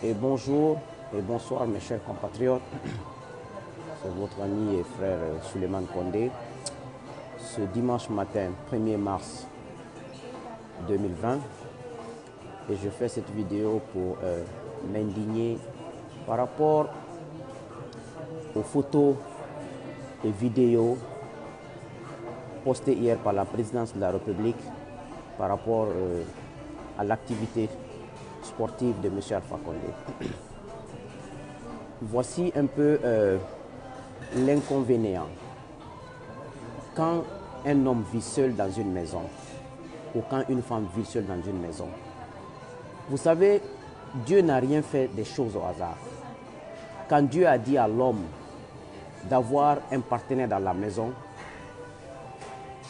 Et bonjour et bonsoir mes chers compatriotes. C'est votre ami et frère Souleymane Condé. Ce dimanche matin, 1er mars 2020, et je fais cette vidéo pour m'indigner par rapport aux photos et vidéos postées hier par la présidence de la République par rapport à l'activité sportive de M. Alpha Condé. Voici un peu l'inconvénient. Quand un homme vit seul dans une maison ou quand une femme vit seule dans une maison, vous savez, Dieu n'a rien fait des choses au hasard. Quand Dieu a dit à l'homme d'avoir un partenaire dans la maison,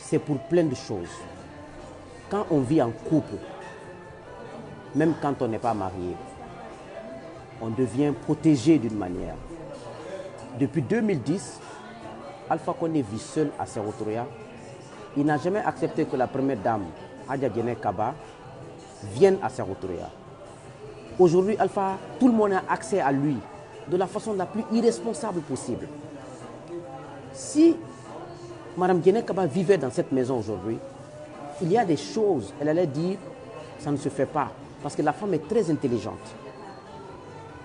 c'est pour plein de choses. Quand on vit en couple, même quand on n'est pas marié, on devient protégé d'une manière. Depuis 2010, Alpha Condé vit seul à Serotoria. Il n'a jamais accepté que la première dame, Adja Diéné Kaba, vienne à Serotoria. Aujourd'hui, Alpha, tout le monde a accès à lui de la façon la plus irresponsable possible. Si Mme Diéné Kaba vivait dans cette maison aujourd'hui, il y a des choses, elle allait dire, ça ne se fait pas. Parce que la femme est très intelligente.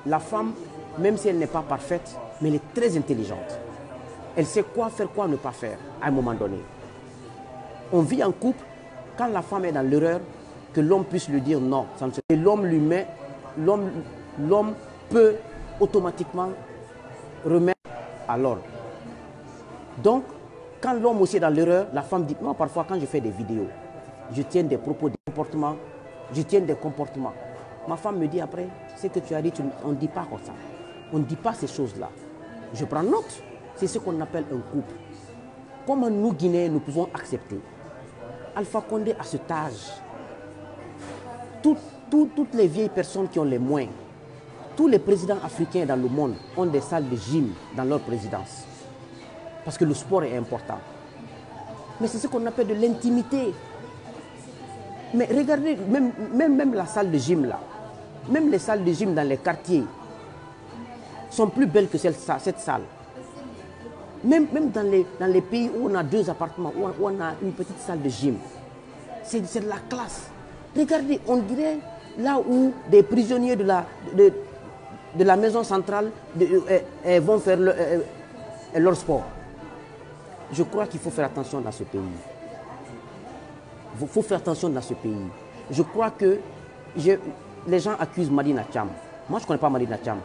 La femme, même si elle n'est pas parfaite, mais elle est très intelligente. Elle sait quoi faire, quoi ne pas faire, à un moment donné. On vit en couple, quand la femme est dans l'erreur, que l'homme puisse lui dire non. Et l'homme lui met, l'homme peut automatiquement remettre à l'ordre. Donc, quand l'homme aussi est dans l'erreur, la femme dit, moi parfois quand je fais des vidéos, je tiens des propos, des comportements, je tiens des comportements. Ma femme me dit après, ce que tu as dit, on ne dit pas comme ça. On ne dit pas ces choses-là. Je prends note. C'est ce qu'on appelle un couple. Comment nous, Guinéens, nous pouvons accepter Alpha Condé à cet âge, toutes les vieilles personnes qui ont les moyens, tous les présidents africains dans le monde ont des salles de gym dans leur présidence. Parce que le sport est important. Mais c'est ce qu'on appelle de l'intimité. Mais regardez, même la salle de gym là, même les salles de gym dans les quartiers sont plus belles que cette salle. Même dans les pays où on a 2 appartements, où on a une petite salle de gym, c'est de la classe. Regardez, on dirait là où des prisonniers de la maison centrale vont faire leur sport. Je crois qu'il faut faire attention dans ce pays. Il faut faire attention dans ce pays. Je crois que les gens accusent Madina Thiam. Moi, je ne connais pas Madina Thiam.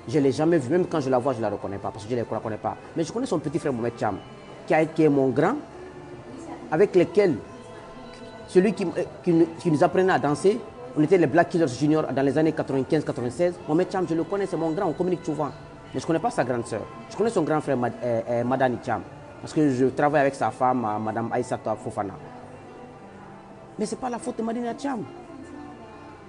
Je ne l'ai jamais vue. Même quand je la vois, je ne la reconnais pas parce que je ne la connais pas. Mais je connais son petit frère Mohamed Thiam, qui est mon grand, avec lequel, celui qui nous apprenait à danser, on était les Black Killers Junior dans les années 95-96. Mohamed Thiam, je le connais, c'est mon grand, on communique souvent. Mais je ne connais pas sa grande sœur. Je connais son grand frère Madani Thiam, parce que je travaille avec sa femme, Mme Aïssata Fofana. Mais ce n'est pas la faute de Madina Thiam.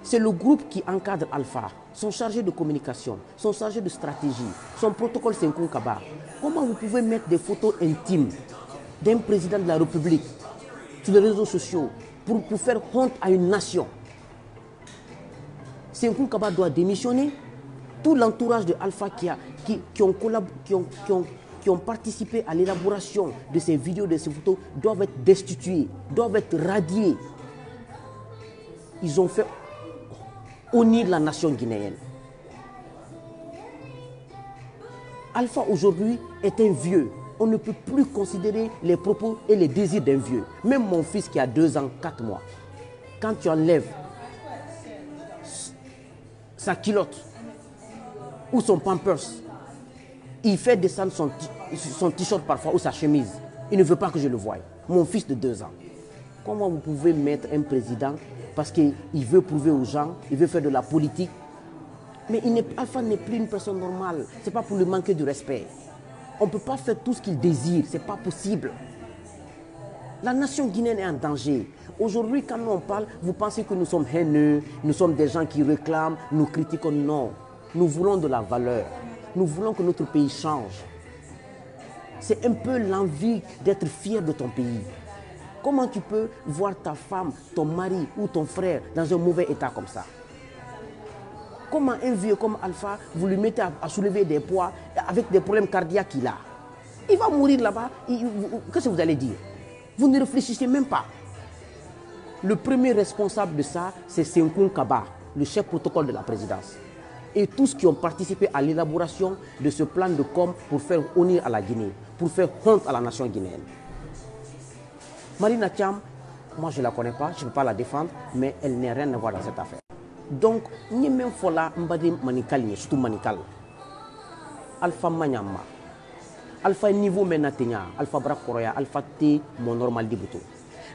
C'est le groupe qui encadre Alpha, son chargé de communication, son chargé de stratégie, son protocole Senkou Kaba. Comment vous pouvez mettre des photos intimes d'un président de la République sur les réseaux sociaux pour faire honte à une nation? Senkou Kaba doit démissionner. Tout l'entourage de Alpha qui ont participé à l'élaboration de ces vidéos, de ces photos, doivent être destitués, doivent être radiés. Ils ont fait honnir la nation guinéenne. Alpha aujourd'hui est un vieux. On ne peut plus considérer les propos et les désirs d'un vieux. Même mon fils qui a 2 ans, 4 mois, quand tu enlèves sa culotte ou son pampers, il fait descendre son t-shirt parfois ou sa chemise. Il ne veut pas que je le voie. Mon fils de 2 ans. Comment vous pouvez mettre un président parce qu'il veut prouver aux gens, il veut faire de la politique? Mais Alpha n'est plus une personne normale. Ce n'est pas pour lui manquer de respect. On ne peut pas faire tout ce qu'il désire. Ce n'est pas possible. La nation guinéenne est en danger. Aujourd'hui, quand on parle, vous pensez que nous sommes haineux, nous sommes des gens qui réclament, nous critiquons. Non. Nous voulons de la valeur. Nous voulons que notre pays change. C'est un peu l'envie d'être fier de ton pays. Comment tu peux voir ta femme, ton mari ou ton frère dans un mauvais état comme ça? Comment un vieux comme Alpha, vous lui mettez à soulever des poids avec des problèmes cardiaques qu'il a? Il va mourir là-bas. Qu'est-ce que vous allez dire? Vous ne réfléchissez même pas. Le premier responsable de ça, c'est Senkoun Kaba, le chef protocole de la présidence. Et tous qui ont participé à l'élaboration de ce plan de com pour faire honneur à la Guinée, pour faire honte à la nation guinéenne. Marina Thiam, moi je ne la connais pas, je ne peux pas la défendre, mais elle n'a rien à voir dans cette affaire. Donc, ni même fola mbadi manikal, surtout manikal. Alpha Manyama, Alpha niveau menatenya, Alpha Brakoroya, Alpha T, mon normal dibuto.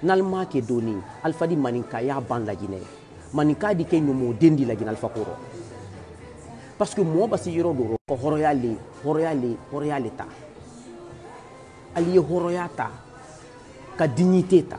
Nalma ke doni, Alpha di manika ya ban la Guinée. Manika di ke nomo dendi la Guinée Alpha Koro. Parce que moi, je suis horoya l'État. Allié horoya ta, ka dignité ta.